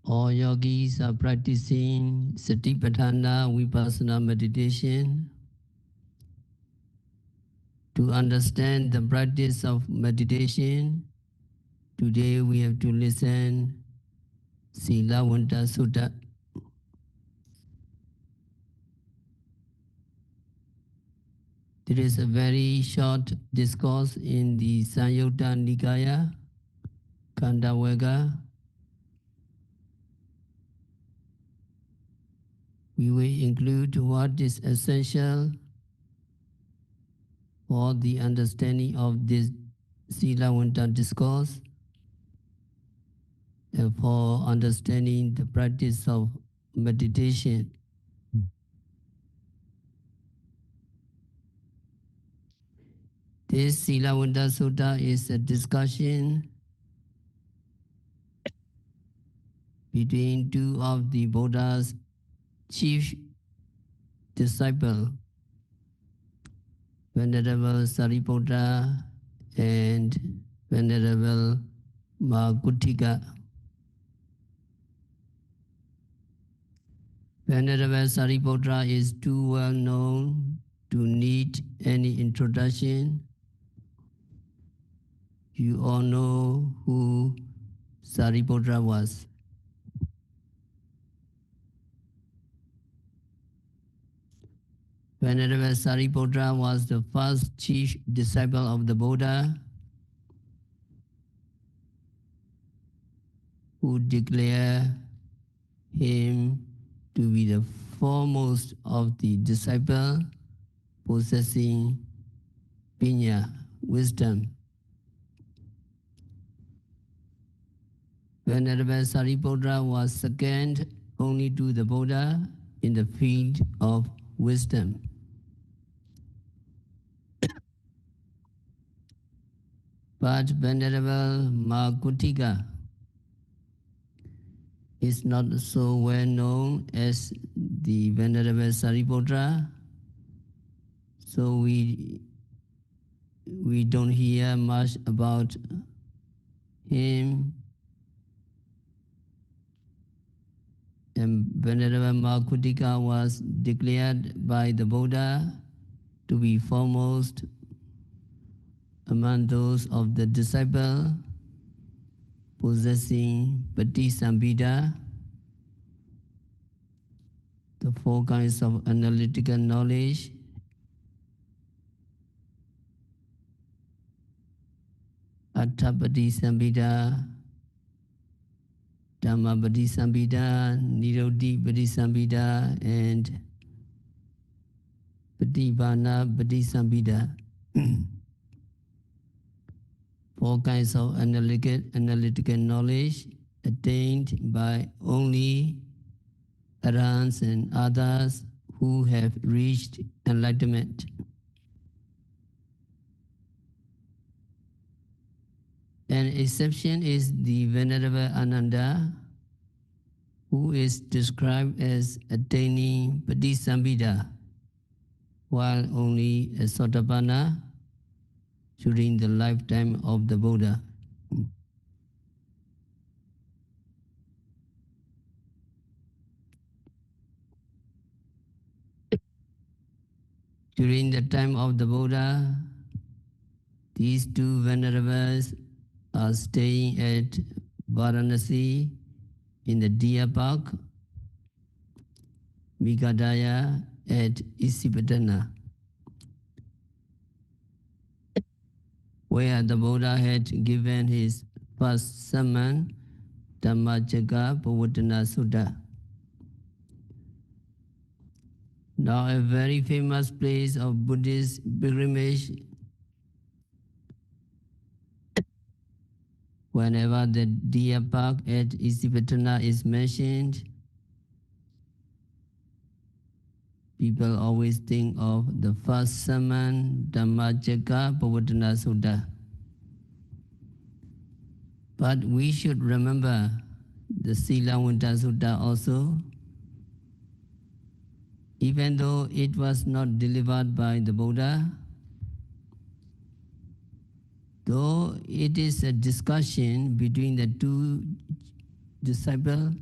All yogis are practicing Satipatthana Vipassana meditation. To understand the practice of meditation, today we have to listen Silavanta Sutta. There is a very short discourse in the Sanyutta Nikaya, Khandavagga. We will include what is essential for the understanding of this Silavanta discourse and for understanding the practice of meditation. This Silavanta Sutta is a discussion between two of the Buddha's chief disciples, Venerable Sariputta and Venerable Maguttika. Venerable Sariputta is too well known to need any introduction. You all know who Sariputta was. Venerable Sariputta was the first chief disciple of the Buddha who declared him to be the foremost of the disciple possessing pinya, wisdom. Venerable Sariputta was second only to the Buddha in the field of wisdom. But Venerable Maguttika is not so well known as the Venerable Sariputta, so we don't hear much about him. And Venerable Maguttika was declared by the Buddha to be foremost among those of the disciple possessing Patisambhida, the four kinds of analytical knowledge, Attha Patisambhida, Dhamma Patisambhida, Nirodhi Patisambhida, and Patibhana Patisambhida. Four kinds of analytical knowledge attained by only arahants and others who have reached enlightenment. An exception is the Venerable Ananda, who is described as attaining Patisambhida, while only a Sotapanna during the lifetime of the Buddha. During the time of the Buddha, these two venerables are staying at Varanasi in the Deer Park, Mikadaya at Isipatana, where the Buddha had given his first sermon, Dhammacakka Pavattana Sutta. Now a very famous place of Buddhist pilgrimage. Whenever the Deer Park at Isipatana is mentioned, people always think of the first sermon, Dhammacakka Pavattana Sutta. But we should remember the Silavanta Sutta also. Even though it was not delivered by the Buddha, though it is a discussion between the two disciples,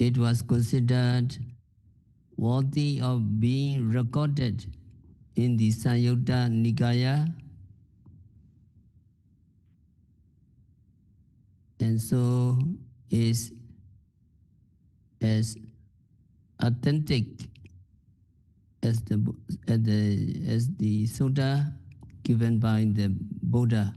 it was considered worthy of being recorded in the Sayutta Nikaya, and so is as authentic as the Sutta given by the Buddha.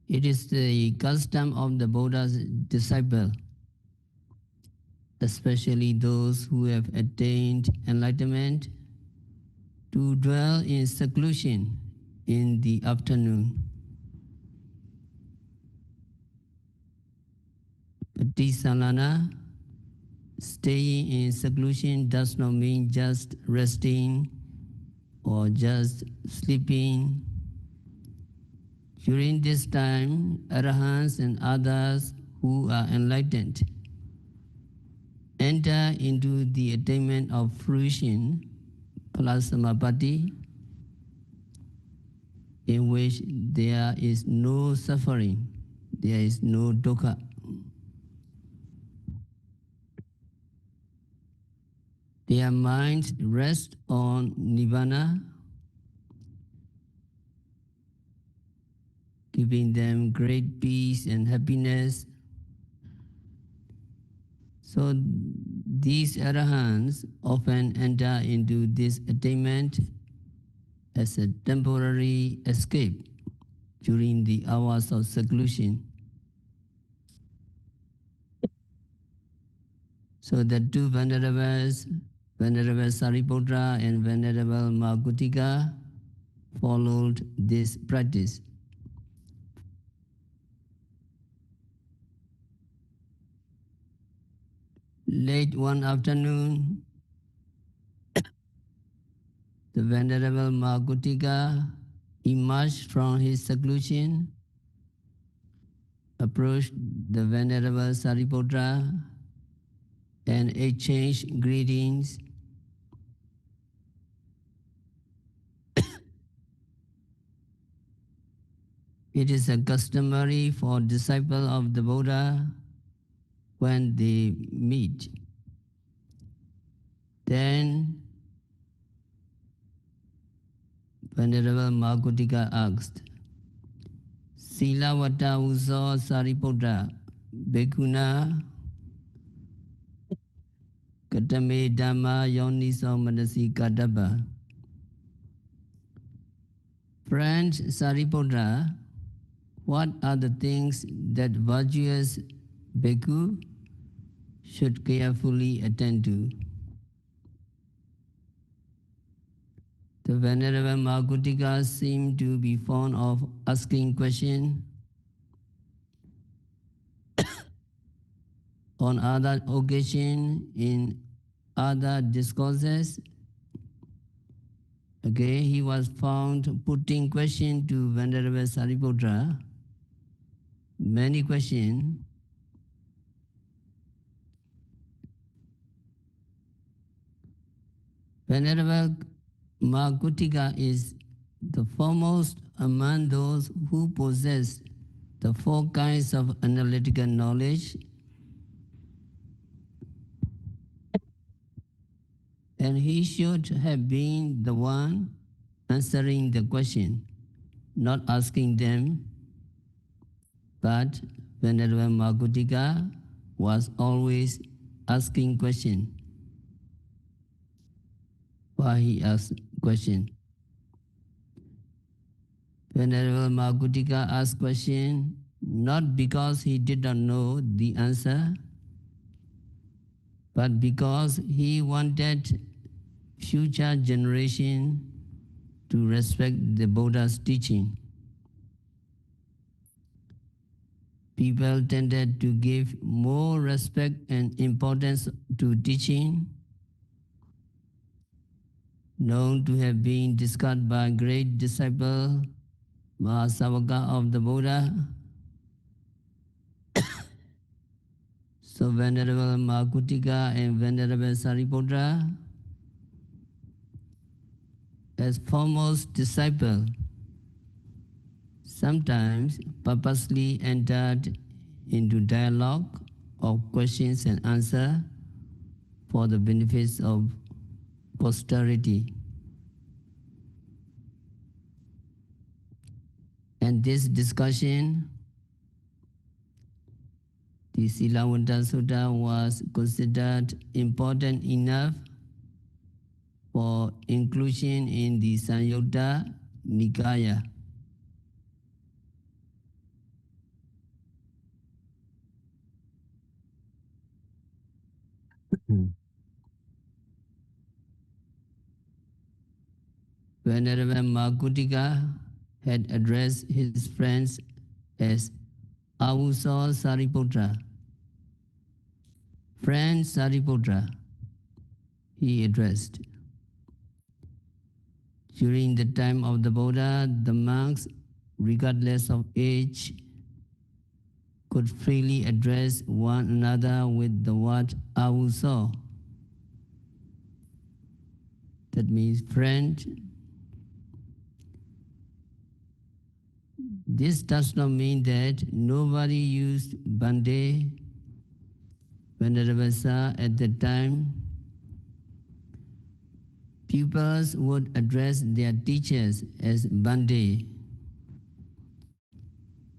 It is the custom of the Buddha's disciple, especially those who have attained enlightenment, to dwell in seclusion in the afternoon. Patisalana, staying in seclusion does not mean just resting or just sleeping. During this time, arahants and others who are enlightened enter into the attainment of fruition, palasamapatti, in which there is no suffering, there is no dukkha. Their minds rest on nirvana, giving them great peace and happiness. So these arahants often enter into this attainment as a temporary escape during the hours of seclusion. So the two venerables, Venerable Sariputra and Venerable Magutika, followed this practice. Late one afternoon, the Venerable Magutika emerged from his seclusion, approached the Venerable Sariputra, and exchanged greetings. It is a customary for disciples of the Buddha when they meet. Then Venerable Magutika asked, Silavanta Uso Sariputra, Bhikkhuna, Katame Dhamma Yoniso Manasi Kadabha. Friend Sariputra, what are the things that virtuous bhikkhu should carefully attend to? The Venerable Magutika seemed to be fond of asking questions. On other occasions, in other discourses, again, he was found putting questions to Venerable Sariputra, many questions. Venerable Magutika is the foremost among those who possess the four kinds of analytical knowledge, and he should have been the one answering the question, not asking them. But Venerable Magutika was always asking questions. Why he asked questions? Venerable Magutika asked questions not because he did not know the answer, but because he wanted future generation to respect the Buddha's teaching. People tended to give more respect and importance to teaching known to have been discussed by great disciple Mahasavaka of the Buddha. So Venerable Magutika and Venerable Sariputra as foremost disciple, sometimes purposely entered into dialogue of questions and answer for the benefits of posterity. And this discussion, the Silavanta Sutta, was considered important enough for inclusion in the Samyutta Nikaya. Venerable Makutika had addressed his friends as Avuso Sariputra. Friend Sariputra, he addressed. During the time of the Buddha, the monks, regardless of age, could freely address one another with the word Avuso. That means friend. This does not mean that nobody used Bande, Venerable Sa at that time. Pupils would address their teachers as Bande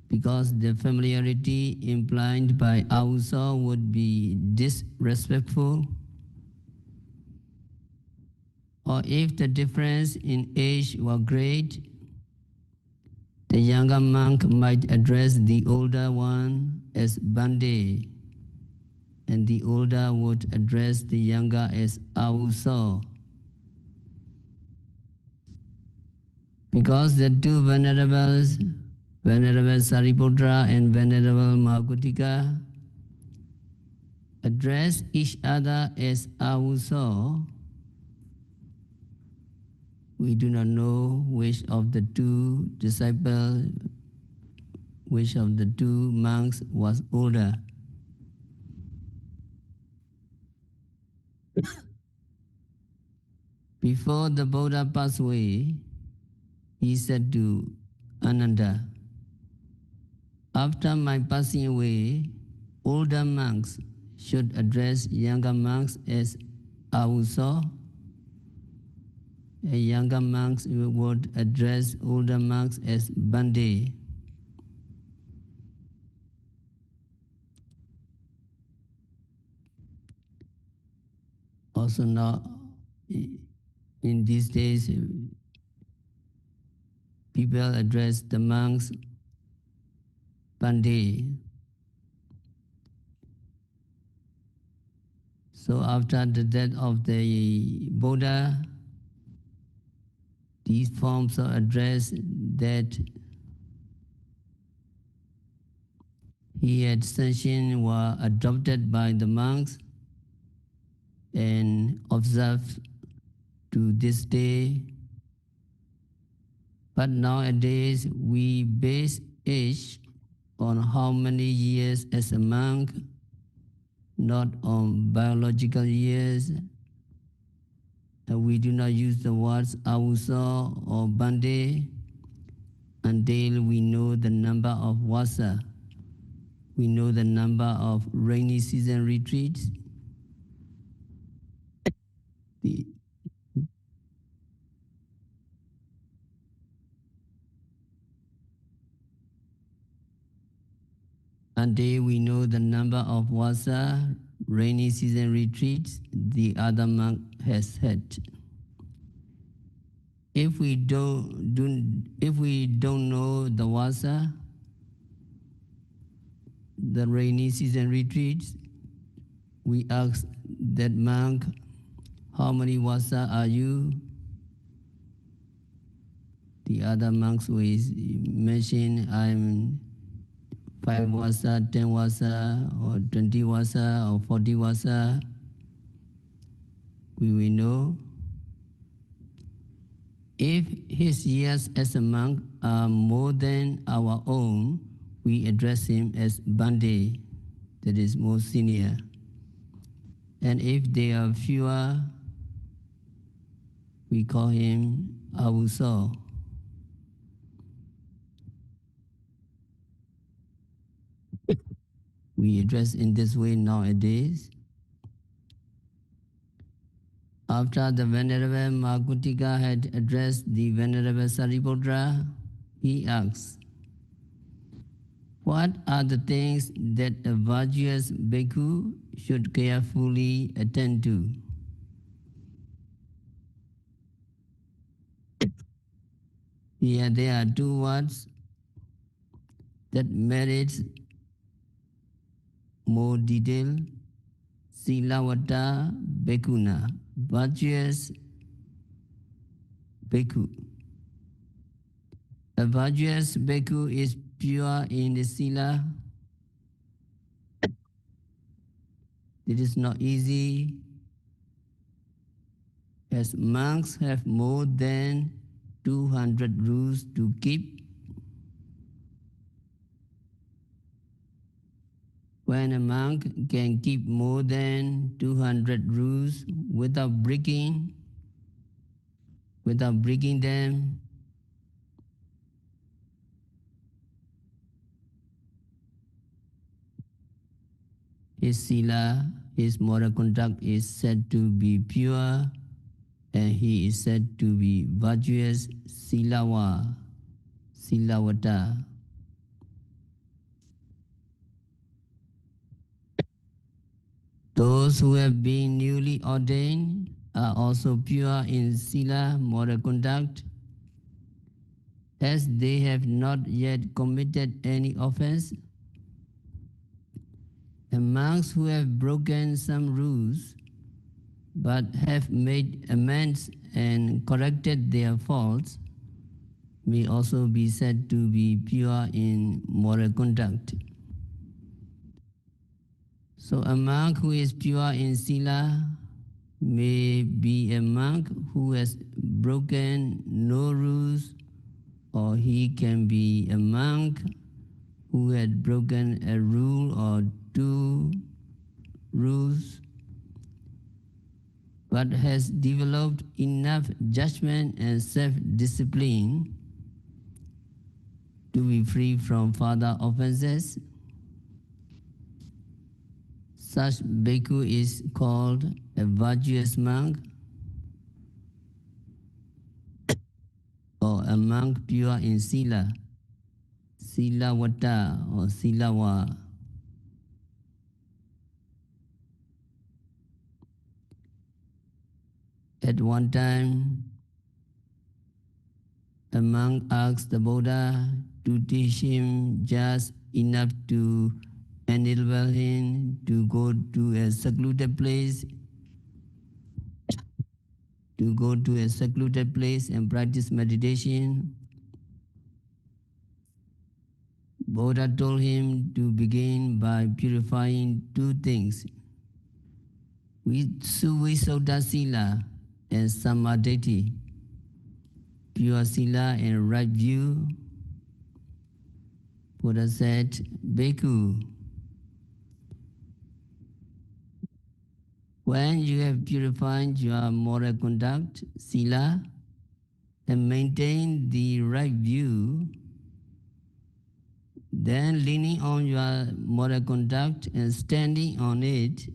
because the familiarity implied by Avuso would be disrespectful, or if the difference in age were great, the younger monk might address the older one as Bande, and the older would address the younger as Avuso. Because the two venerables, Venerable Sariputra and Venerable Makutika, address each other as Avuso, we do not know which of the two disciples, which of the two monks was older. Before the Buddha passed away, he said to Ananda, "After my passing away, older monks should address younger monks as Avuso, and younger monks would address older monks as Bande." Also now, in these days, people address the monks Bande. So after the death of the Buddha, these forms of address that he had sanctioned were adopted by the monks and observed to this day. But nowadays, we base age on how many years as a monk, not on biological years. And we do not use the words Avuso or Bande until we know the number of Vasa. We know the number of rainy season retreats. Until we know the number of Vasa, rainy season retreats, the other monk has had. If we don't know the Vasa, the rainy season retreats, we ask that monk, "How many Vasa are you?" The other monks will mention, "I'm 5 Vasa, 10 Vasa, or 20 Vasa, or 40 Vasa." We will know. If his years as a monk are more than our own, we address him as Bande, that is more senior. And if they are fewer, we call him avuso. We address in this way nowadays. After the Venerable Makutika had addressed the Venerable Sariputra, he asks, what are the things that a virtuous bhikkhu should carefully attend to? Here there are two words that merits more detail. Silavanta bhikkhuna, virtuous bhikkhu. A virtuous bhikkhu is pure in the sila. It is not easy, as monks have more than 200 rules to keep. When a monk can keep more than 200 rules without breaking them, his sila, his moral conduct is said to be pure, and he is said to be virtuous silavata. Those who have been newly ordained are also pure in sila, moral conduct, as they have not yet committed any offense. And monks who have broken some rules but have made amends and corrected their faults may also be said to be pure in moral conduct. So a monk who is pure in sila may be a monk who has broken no rules, or he can be a monk who had broken a rule or two rules, but has developed enough judgment and self-discipline to be free from further offenses. Such bhikkhu is called a virtuous monk, or a monk pure in sila, silavata or silawa. At one time, a monk asked the Buddha to teach him just enough to enable him to go to a secluded place, and practice meditation. Buddha told him to begin by purifying two things, Suvisoda Sila and Samadhi, pure Sila and right view. Buddha said, Bhikkhu, when you have purified your moral conduct, Sila, and maintained the right view, then leaning on your moral conduct and standing on it,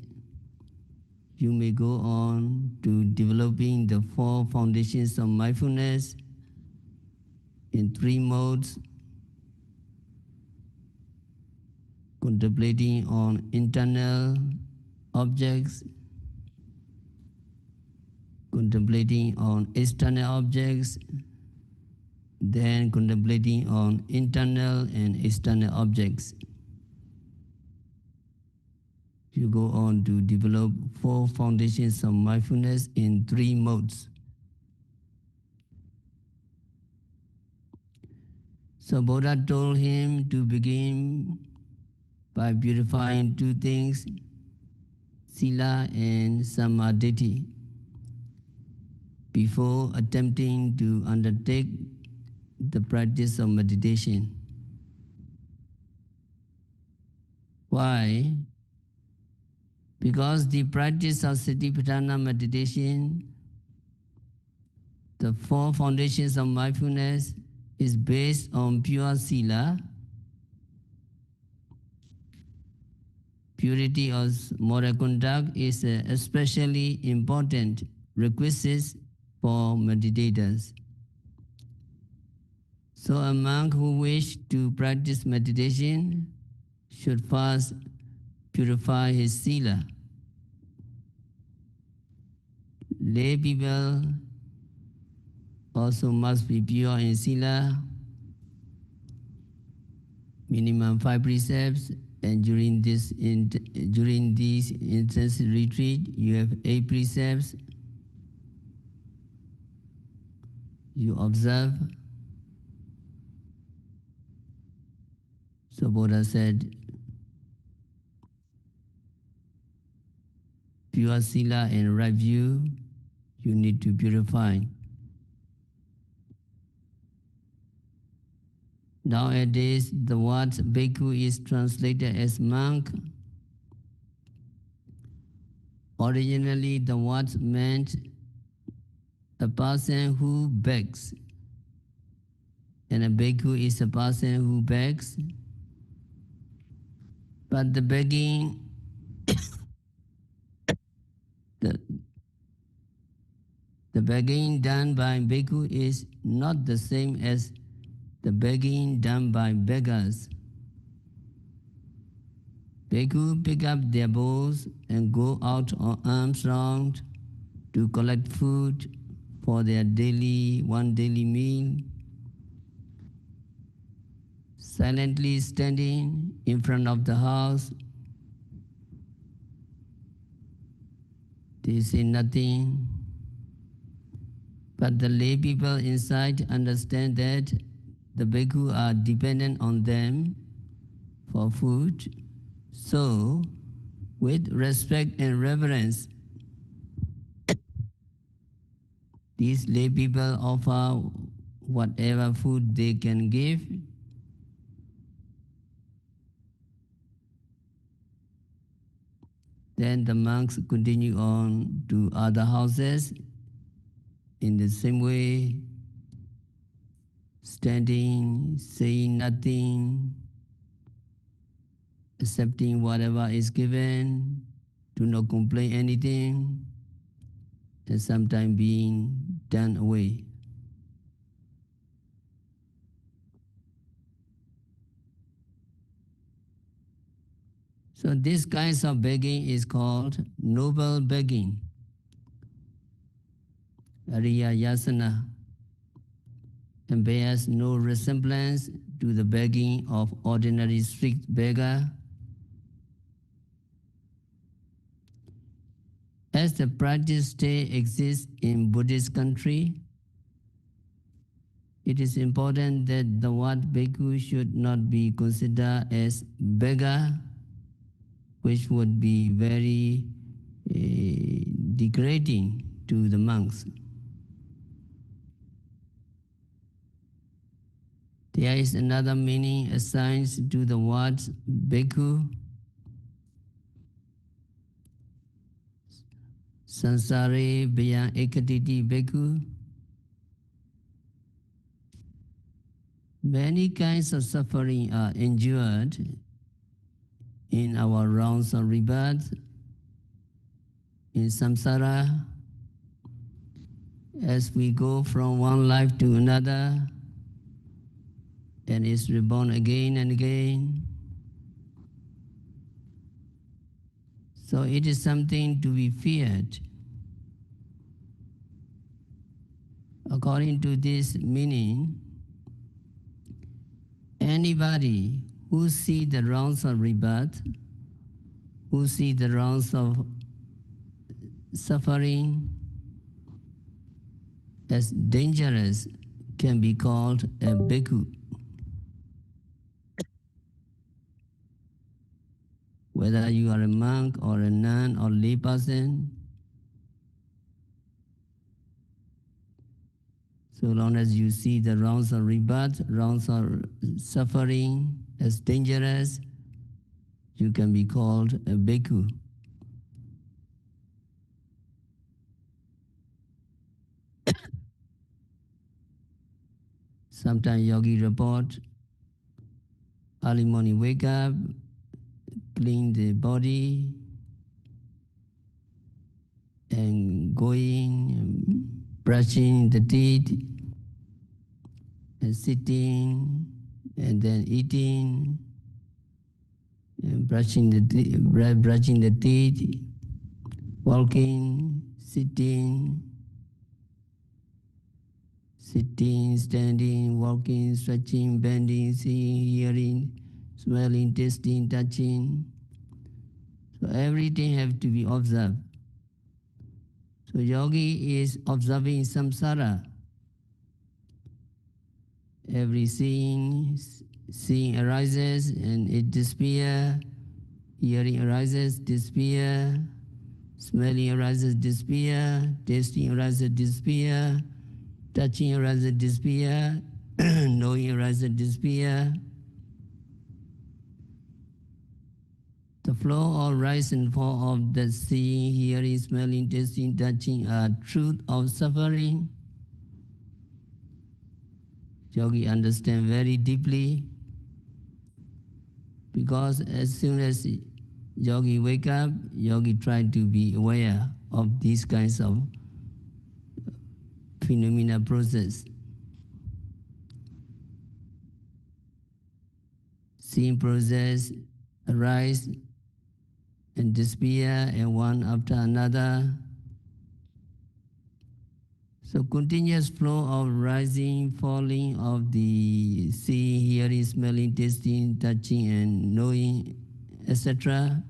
you may go on to developing the four foundations of mindfulness in three modes: contemplating on internal objects, contemplating on external objects, then contemplating on internal and external objects. You go on to develop four foundations of mindfulness in three modes. So Buddha told him to begin by purifying two things, sila and samadhi, before attempting to undertake the practice of meditation. Why? Because the practice of Satipatthana meditation, The four foundations of mindfulness is based on pure sila, purity of moral conduct is especially important requisite for meditators. So a monk who wishes to practice meditation should first purify his sila. Lay people also must be pure in sila, minimum 5 precepts, and during this intense retreat, you have 8 precepts. You observe. So Buddha said, pure sila and right view, you need to purify. Nowadays, the word bhikkhu is translated as monk. Originally, the word meant a person who begs, and a bhikkhu is a person who begs. But the begging, the begging done by bhikkhu is not the same as the begging done by beggars. Bhikkhu pick up their bowls and go out on arms round to collect food for their one daily meal. Silently standing in front of the house, they say nothing. But the lay people inside understand that the bhikkhu are dependent on them for food. So, with respect and reverence, these lay people offer whatever food they can give. Then the monks continue on to other houses in the same way, standing, saying nothing, accepting whatever is given, do not complain anything, and sometimes being done away. So this kind of begging is called noble begging, Ariya Yasana, and bears no resemblance to the begging of ordinary street beggar. As the practice still exists in Buddhist country, it is important that the word bhikkhu should not be considered as beggar, which would be very degrading to the monks. There is another meaning assigned to the word bhikkhu. Sansare Bhaya Ekatiti Bhikkhu. Many kinds of suffering are endured in our rounds of rebirth, in samsara, as we go from one life to another and is reborn again and again. So it is something to be feared. According to this meaning, anybody who sees the rounds of rebirth, who sees the rounds of suffering as dangerous can be called a bhikkhu. Whether you are a monk or a nun or lay person, so long as you see the rounds of rebirth, rounds of suffering as dangerous, you can be called a bhikkhu. Sometimes yogi report, early morning wake up, clean the body, and going, brushing the teeth, and sitting, and then eating, and brushing the teeth, walking, sitting, standing, walking, stretching, bending, seeing, hearing, smelling, tasting, touching. So everything has to be observed. So yogi is observing samsara. Every seeing arises and it disappears. Hearing arises, disappears. Smelling arises, disappears. Tasting arises, disappears. Touching arises, disappears. Knowing arises, disappears. The flow or rise and fall of the seeing, hearing, smelling, tasting, touching are truth of suffering. Yogi understand very deeply, because as soon as yogi wake up, yogi try to be aware of these kinds of phenomena process. Seeing process arise and disappear, and one after another. So continuous flow of rising, falling of the seeing, hearing, smelling, tasting, touching, and knowing, etc.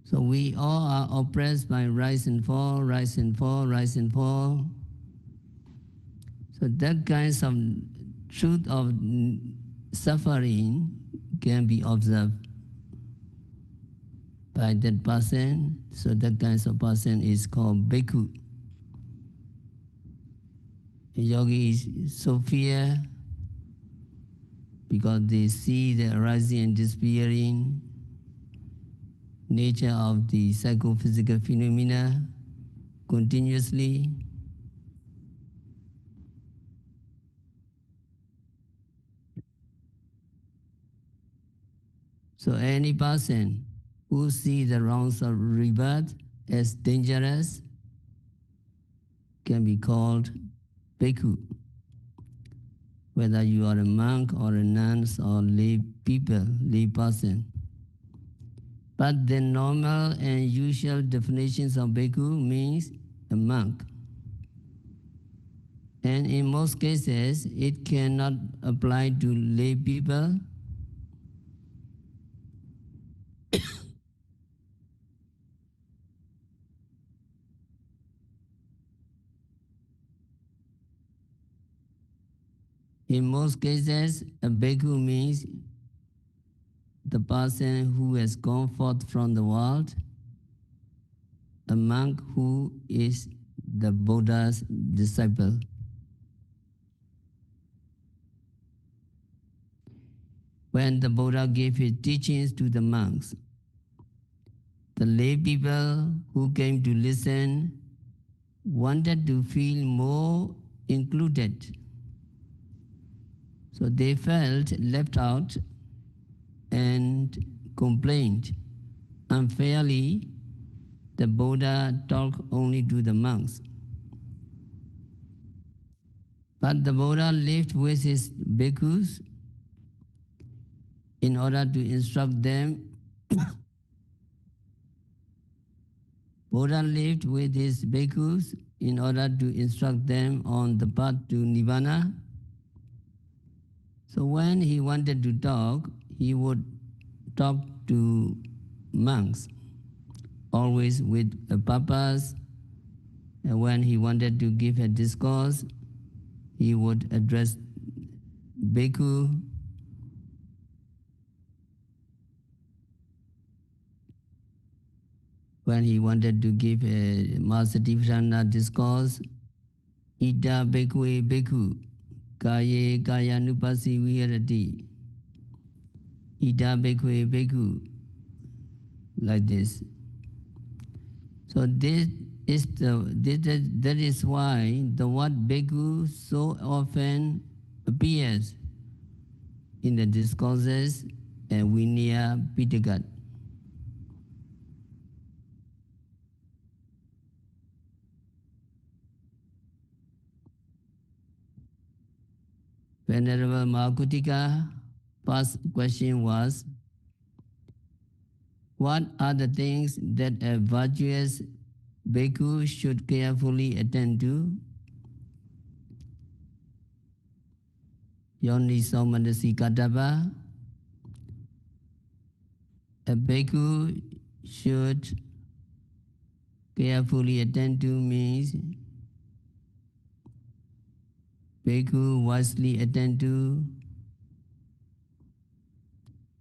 So we all are oppressed by rise and fall, rise and fall, rise and fall. So that kinds of truth of suffering can be observed by that person. So that kinds of person is called Bhikkhu. A yogi is so fear because they see the arising and disappearing nature of the psychophysical phenomena continuously. So any person who sees the rounds of rebirth as dangerous can be called Bhikkhu. Whether you are a monk or a nun or lay person. But the normal and usual definitions of Bhikkhu means a monk. And in most cases, it cannot apply to lay people. In most cases, a Bhikkhu means the person who has gone forth from the world, a monk who is the Buddha's disciple. When the Buddha gave his teachings to the monks, the lay people who came to listen wanted to feel more included. So they felt left out and complained unfairly. The Buddha talked only to the monks. But the Buddha lived with his bhikkhus in order to instruct them. Buddha lived with his bhikkhus in order to instruct them on the path to Nibbana. So when he wanted to talk, he would talk to monks, always with a purpose. And when he wanted to give a discourse, he would address bhikkhu. When he wanted to give a Mahasatifrana discourse, Ita bhikkhu bhikkhu, kaye kayanupasi viharati. Ita bhikkhu bhikkhu, like this. So this That is why the word bhikkhu so often appears in the discourses and Vinaya Pitaka. Venerable Mahakutika, first question was, what are the things that a virtuous bhikkhu should carefully attend to? Yoni Somanasi Katapa, a bhikkhu should carefully attend to means bhikkhu wisely attend to.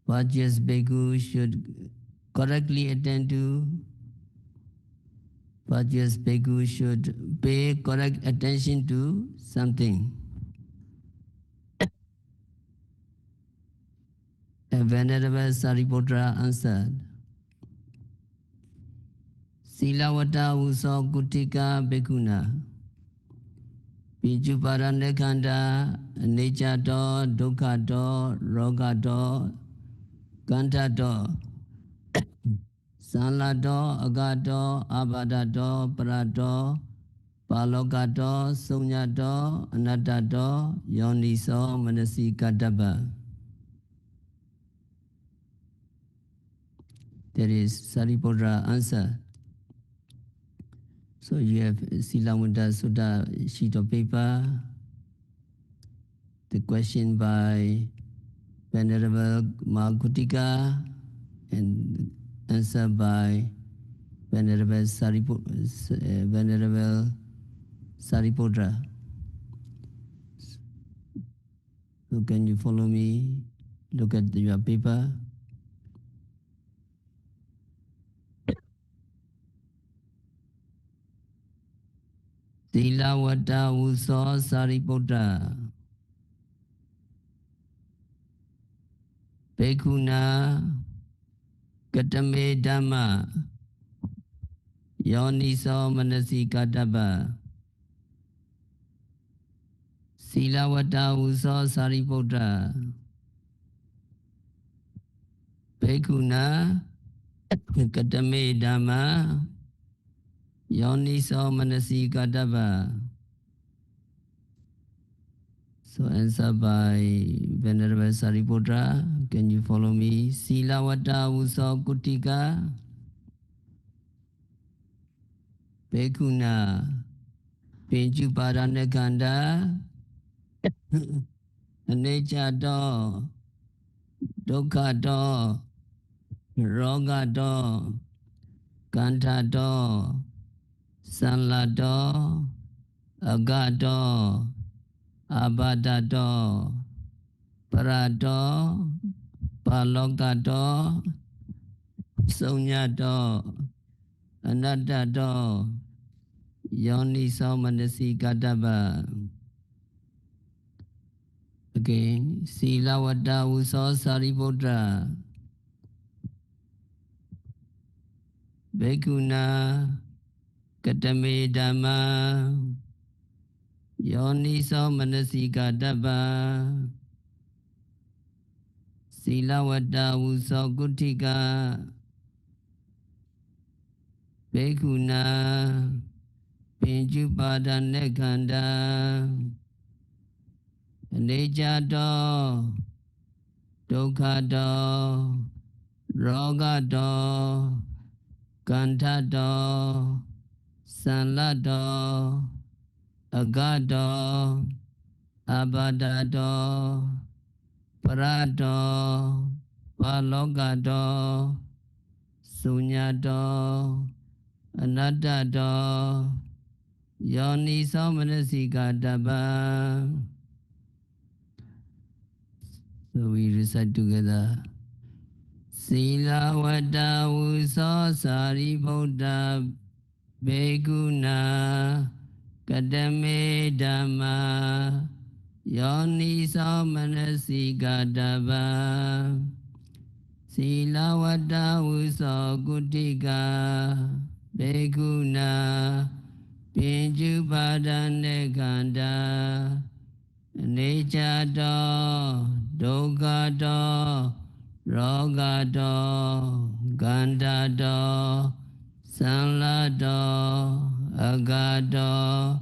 Virtuous bhikkhu should correctly attend to. Virtuous bhikkhu should pay correct attention to something. A Venerable Sariputra answered, Silavata uso kutika bhikkhuna, Pijupada nekanda, nechato, dukhato, rogato, kantato, sanlato, agato, abadato, parato, palokato, sunyato, anatato, yoniso, manasi katapa. That is Sariputra answer. So you have Silavanta Sutta sheet of paper. The question by Venerable Mahakutika and answer by Venerable Sariputra. So can you follow me? Look at your paper. Silavata uso Sariputra. Bhikkhuna katame dhamma yoniso manasi katapa. Silavata uso Sariputra. Bhikkhuna katame dhamma yoniso manasi katapa. So answer by Venerable Sariputra. Can you follow me? Silavata uso kutika bhikkhuna pinjupada nekanda anechato dukhato rogato kantato sanlato agato abadato parato palokato sunyato anatato yoniso manasi katapa. Again, Silavata uso Sariputra. Bhikkhuna katame dhamma yoniso manasi katapa. Silavata uso kutika bhikkhuna pinjupada nekanda anechato dukhato rogato kantato sanlato agato abadato parato palokato sunyato anatato yoniso manasi katapa. So we recite together. Silavata uso Sariputra bhikkhuna katame dhamma yoniso manasi katapa. Silavata uso kutika Bhikkhuna Pinjupada Kanda Nichado Dukkado Rogado Gandado Sanlado Agado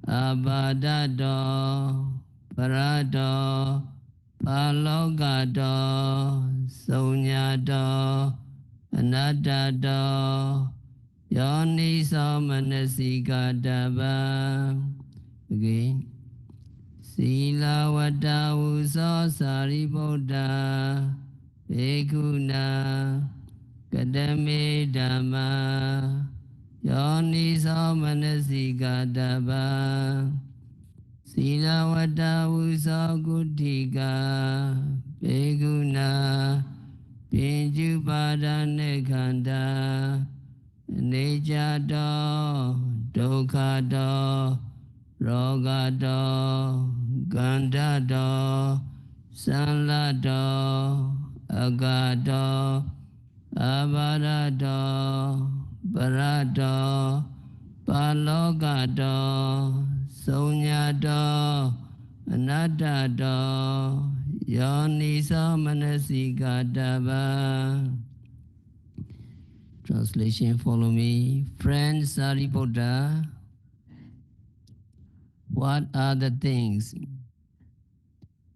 Abadado Parado Palogado Sunyado Anattado Yoniso Manasikadava. Again. Silavanta Uso Sariputta Bhikkhuna Kadame Dhamma Yoniso Manasikadava. Silavanta Uso Guttika Bhikkhuna Pinjupada Kanda Nichado Dukkado Rogado Gandado Sanlado Agado Abadado Parado Palogado Sunyado Anattado Yoniso Manasikadava. Translation, follow me. Friend Sariputta, what are the things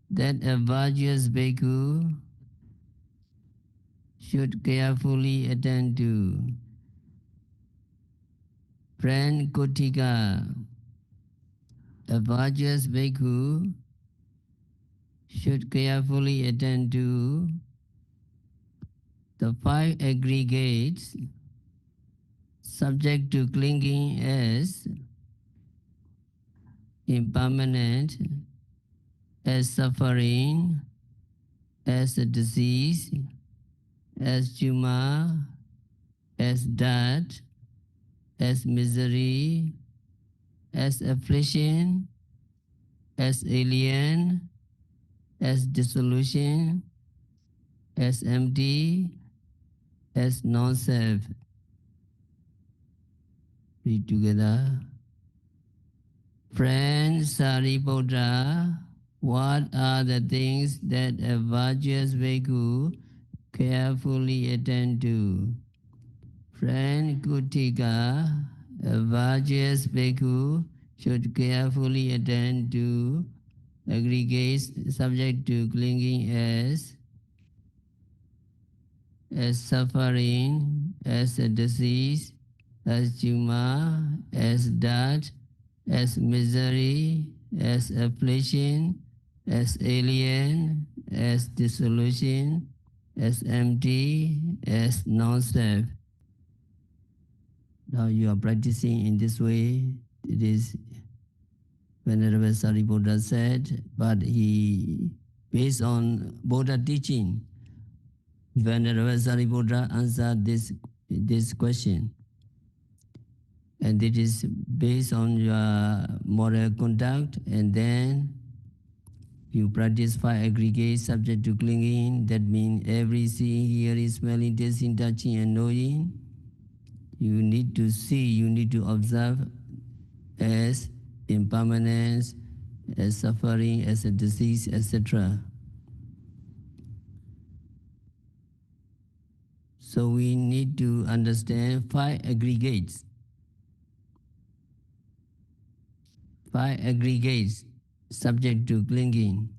that a virtuous bhikkhu should carefully attend to? Friend Kutika, a virtuous bhikkhu should carefully attend to the five aggregates subject to clinging as impermanent, as suffering, as a disease, as juma, as death, as misery, as affliction, as alien, as dissolution, as empty, as non-self. Read together. Friend Sariputta, what are the things that a virtuous bhikkhu carefully attend to? Friend Kutika, a virtuous bhikkhu should carefully attend to aggregates subject to clinging as suffering, as a disease, as juma, as death, as misery, as affliction, as alien, as dissolution, as empty, as non-self. Now you are practicing in this way. It is Venerable Sariputta said, but he, based on Buddha teaching, Venerable Sariputta answered this question. And it is based on your moral conduct, and then you practice five aggregates subject to clinging. That means every seeing, hearing, smelling, tasting, touching, and knowing, you need to see, you need to observe as impermanence, as suffering, as a disease, etc. So we need to understand five aggregates. Five aggregates subject to clinging.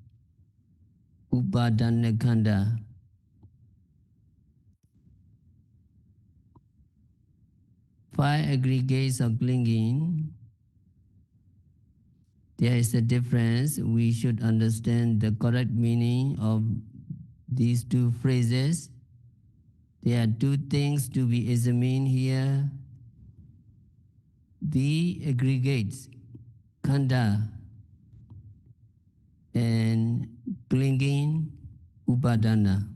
Upadana khanda. Five aggregates of clinging. There is a difference. We should understand the correct meaning of these two phrases. There are two things to be examined here. The aggregates, khanda, and clinging, upadana.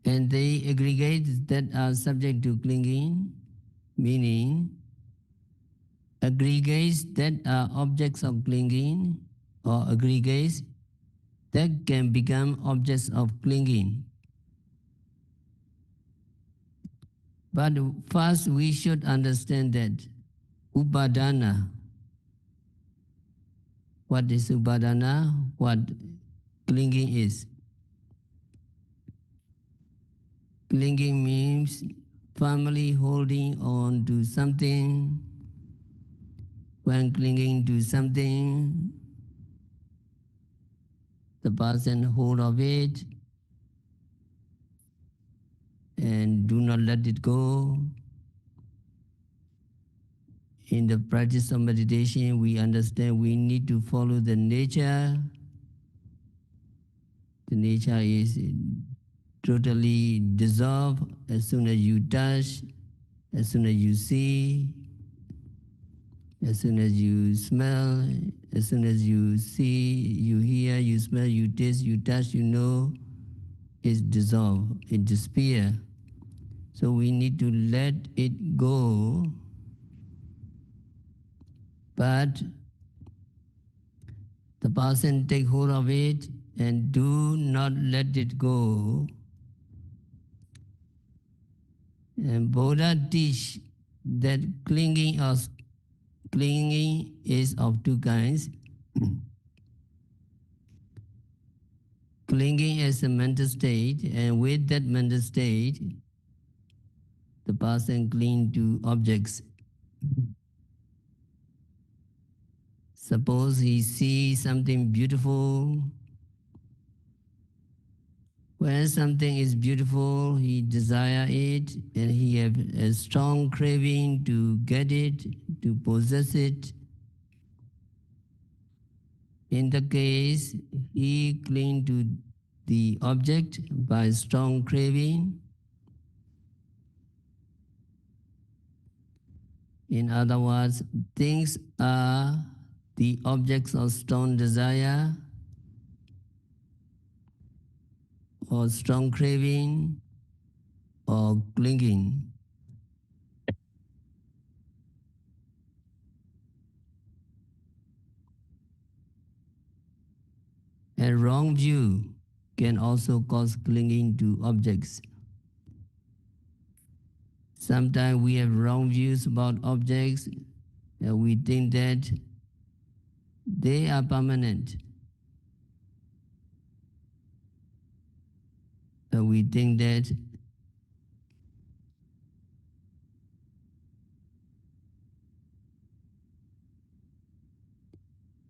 And the aggregates that are subject to clinging, meaning aggregates that are objects of clinging, or aggregates that can become objects of clinging. But first we should understand that upadana. What is upadana? What clinging is. Clinging means firmly holding on to something. When clinging to something, the person hold of it and do not let it go. In the practice of meditation, we understand we need to follow the nature. The nature is totally dissolved as soon as you touch, as soon as you see, as soon as you smell, as soon as you see, you hear, you smell, you taste, you touch, you know, it's dissolved, it disappears. So we need to let it go, but the person take hold of it and do not let it go. And Buddha teach that clinging is of two kinds. Clinging is a mental state, and with that mental state, the person cling to objects. Suppose he sees something beautiful. When something is beautiful, he desire it, and he have a strong craving to get it, to possess it. In the case, he cling to the object by strong craving. In other words, things are the objects of strong desire or strong craving or clinging. A wrong view can also cause clinging to objects. Sometimes we have wrong views about objects and we think that they are permanent. We think that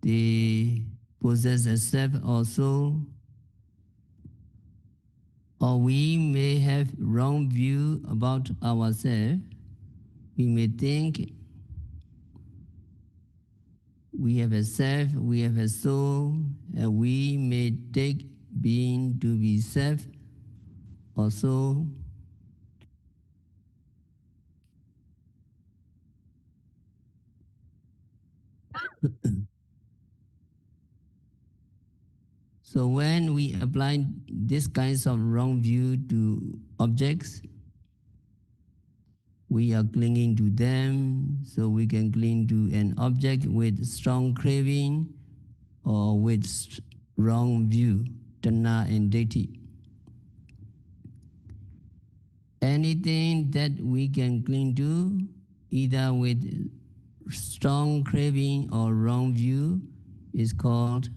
they possess a self or soul, or we may have wrong view about ourselves. We may think we have a self, we have a soul, and we may take being to be self or soul. So when we apply this kinds of wrong view to objects, we are clinging to them, so we can cling to an object with strong craving or with wrong view, tanna and deity. Anything that we can cling to, either with strong craving or wrong view, is called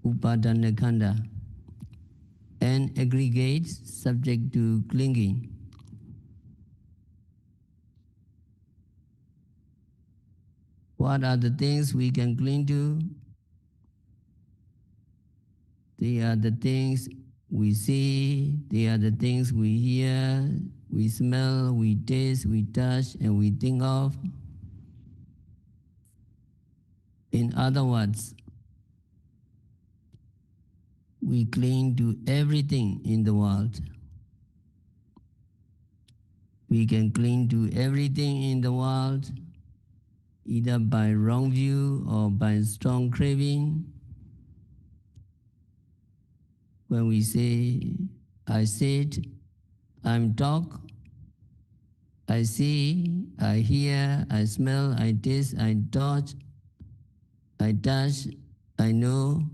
upadana and aggregates subject to clinging. What are the things we can cling to? They are the things we see, they are the things we hear, we smell, we taste, we touch, and we think of. In other words, we cling to everything in the world. We can cling to everything in the world, either by wrong view or by strong craving. When we say, I sit, I'm talk, I see, I hear, I smell, I taste, I touch, I know.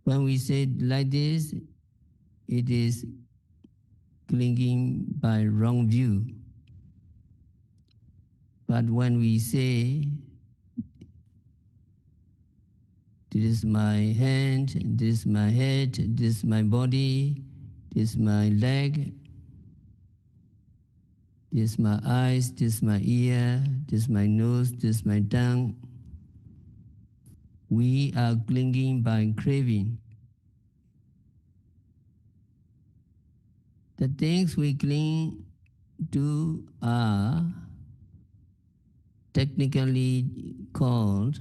When we say it like this, it is clinging by wrong view. But when we say, this is my hand, this is my head, this is my body, this is my leg, this is my eyes, this is my ear, this is my nose, this is my tongue, we are clinging by craving. The things we cling to are technically called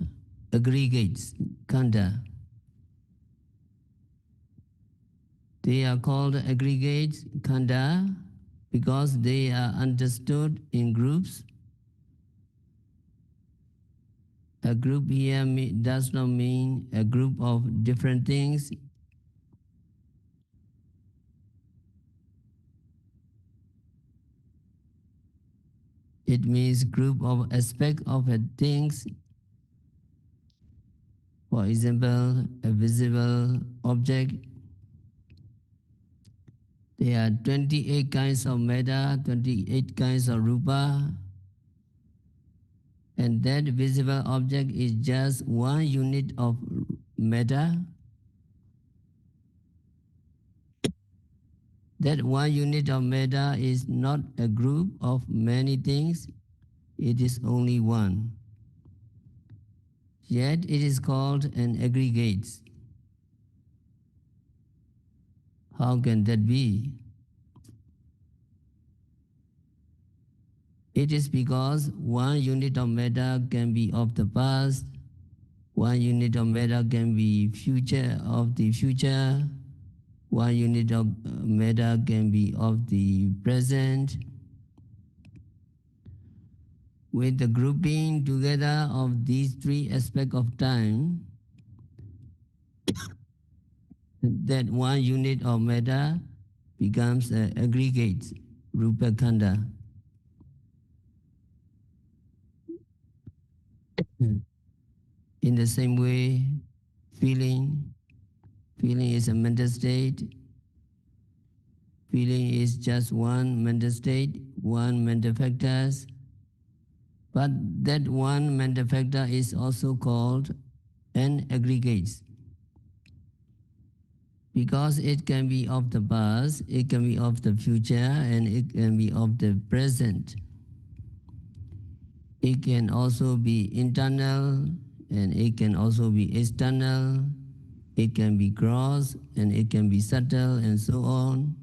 aggregates, khandha. They are called aggregates, khandha, because they are understood in groups. A group here does not mean a group of different things. It means group of aspect of things. For example, a visible object. There are 28 kinds of matter, 28 kinds of rupa, and that visible object is just one unit of matter. That one unit of matter is not a group of many things, it is only one. Yet it is called an aggregate. How can that be? It is because one unit of matter can be of the past, one unit of matter can be future of the future, one unit of matter can be of the present. With the grouping together of these three aspects of time, that one unit of matter becomes an aggregate, rupa khandha. In the same way, feeling is a mental state. Feeling is just one mental state, one mental factors. But that one mental factor is also called an aggregate. Because it can be of the past, it can be of the future, and it can be of the present. It can also be internal, and it can also be external. It can be gross, and it can be subtle, and so on.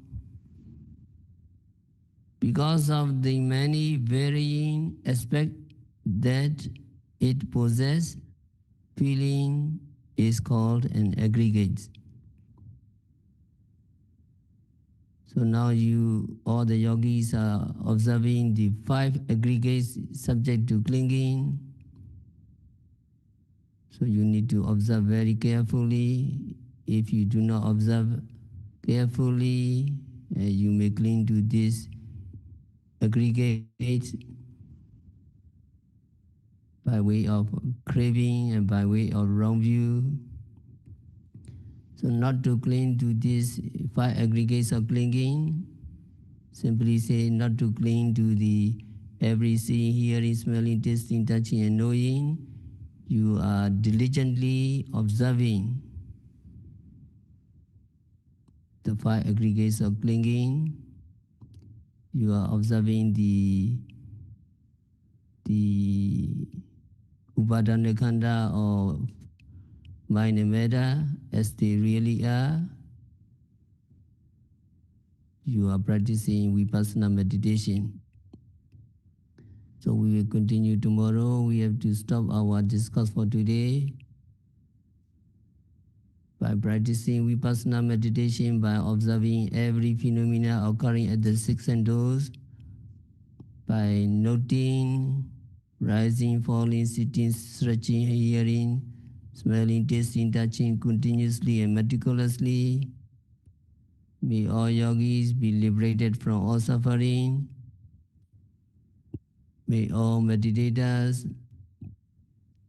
Because of the many varying aspects that it possesses, feeling is called an aggregate. So now all the yogis are observing the 5 aggregates subject to clinging. So you need to observe very carefully. If you do not observe carefully, you may cling to this aggregate by way of craving and by way of wrong view. So not to cling to these 5 aggregates of clinging, simply say not to cling to the every seeing, hearing, smelling, tasting, touching, and knowing. You are diligently observing the 5 aggregates of clinging. You are observing the upadana khandha or mind and matter as they really are. You are practicing vipassana meditation. So we will continue tomorrow. We have to stop our discourse for today. By practicing vipassana meditation, by observing every phenomena occurring at the 6 senses, by noting rising, falling, sitting, stretching, hearing, smelling, tasting, touching continuously and meticulously. May all yogis be liberated from all suffering. May all meditators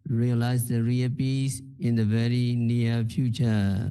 realize the real peace in the very near future.